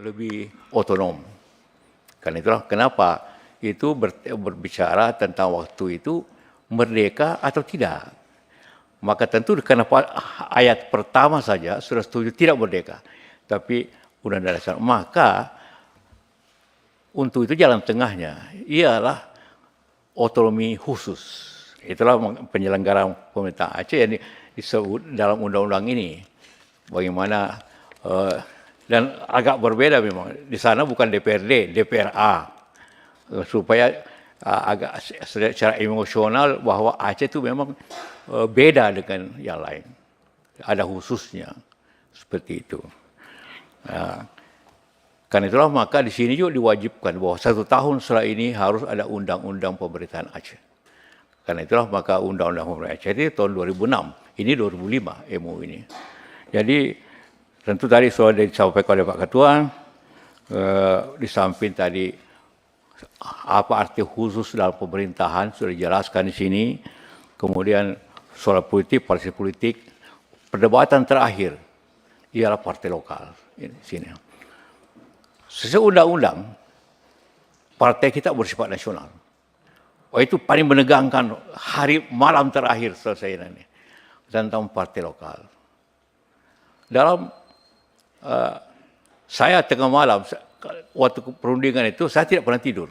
lebih otonom. Karena itulah kenapa itu berbicara tentang waktu itu merdeka atau tidak. Maka tentu kenapa ayat pertama saja sudah setuju tidak merdeka. Tapi Undang-Undang Dasar. Maka untuk itu jalan tengahnya ialah otonomi khusus. Itulah penyelenggaraan pemerintah Aceh yang disebut dalam undang-undang ini. Bagaimana dan agak berbeda memang. Di sana bukan DPRD, DPRA. Supaya agak secara emosional bahwa Aceh itu memang beda dengan yang lain. Ada khususnya seperti itu. Karena itulah maka di sini juga diwajibkan bahwa 1 tahun setelah ini harus ada undang-undang pemerintahan Aceh. Karena itulah maka undang-undang pemerintahan Aceh itu tahun 2006. Ini 2005 MU ini. Jadi tentu tadi sudah disampaikan oleh Pak Ketua, di samping tadi apa arti khusus dalam pemerintahan sudah dijelaskan di sini. Kemudian soal politik, partai politik, perdebatan terakhir ialah partai lokal di sini. Sesuai undang-undang, partai kita bersifat nasional. Oh, itu paling menegangkan hari malam terakhir selesai ini tentang partai lokal. Dalam saya tengah malam waktu perundingan itu saya tidak pernah tidur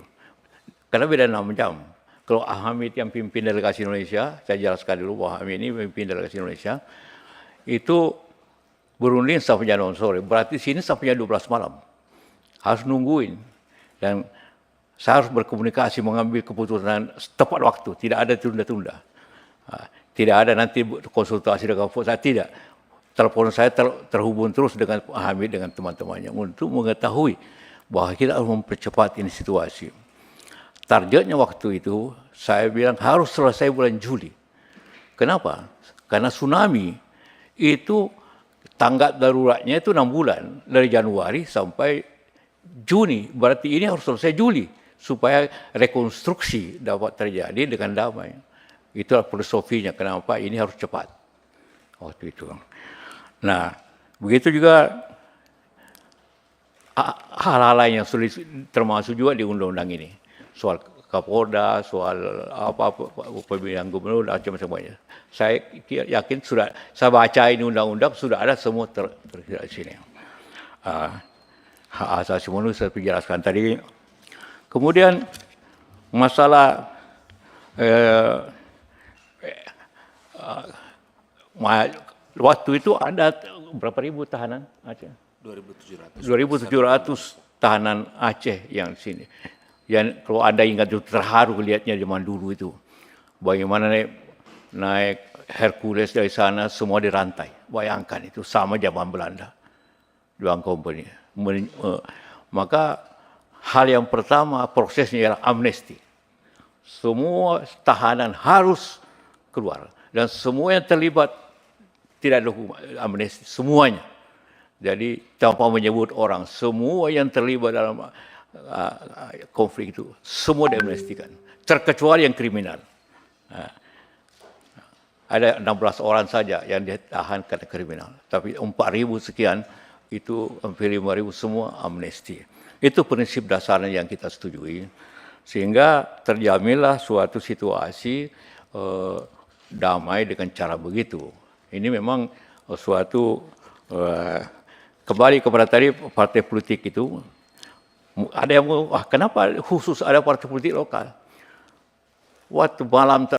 karena beda 6 jam. Kalau Hamid yang pimpin delegasi Indonesia, saya jelaskan dulu bahwa Hamid ini pimpin delegasi Indonesia, itu berunding sampai jam 6 sore. Berarti sini sampai jam 12 malam. Harus nungguin. Dan saya harus berkomunikasi, mengambil keputusan tepat waktu. Tidak ada tunda-tunda. Tidak ada nanti konsultasi dengan saya, tidak. Telepon saya terhubung terus dengan Pak Hamid, dengan teman-temannya, untuk mengetahui bahwa kita harus mempercepat ini situasi. Targetnya waktu itu, saya bilang harus selesai bulan Juli. Kenapa? Karena tsunami itu tanggap daruratnya itu 6 bulan. Dari Januari sampai Juni. Berarti ini harus selesai Juli. Supaya rekonstruksi dapat terjadi dengan damai. Itulah filosofinya kenapa ini harus cepat. Waktu itu. Nah, begitu juga hal-hal lain yang sulit termasuk juga di undang-undang ini. Soal Kapolda, soal pemilihan gubernur, macam-macamnya. Saya yakin sudah, saya baca ini undang-undang, sudah ada semua terlihat di sini. Hak asasi manusia saya jelaskan tadi. Kemudian masalah waktu itu ada berapa ribu tahanan Aceh? 2.700 tahanan Aceh yang di sini. Yang kalau Anda ingat itu terharu lihatnya zaman dulu itu. Bagaimana naik Hercules dari sana semua dirantai. Bayangkan itu sama zaman Belanda. Doang company. Maka hal yang pertama prosesnya ialah amnesti. Semua tahanan harus keluar. Dan semua yang terlibat tidak ada hukum amnesti. Semuanya. Jadi tanpa menyebut orang. Semua yang terlibat dalam konflik itu semua diamnestikan, terkecuali yang kriminal. Ada 16 orang saja yang ditahan karena kriminal, tapi 4.000 sekian itu hampir 5.000 semua amnesti. Itu prinsip dasarnya yang kita setujui, sehingga terjaminlah suatu situasi damai dengan cara begitu. Ini memang suatu kembali kepada tadi partai politik itu. Ada yang kenapa khusus ada partai politik lokal? Waktu malam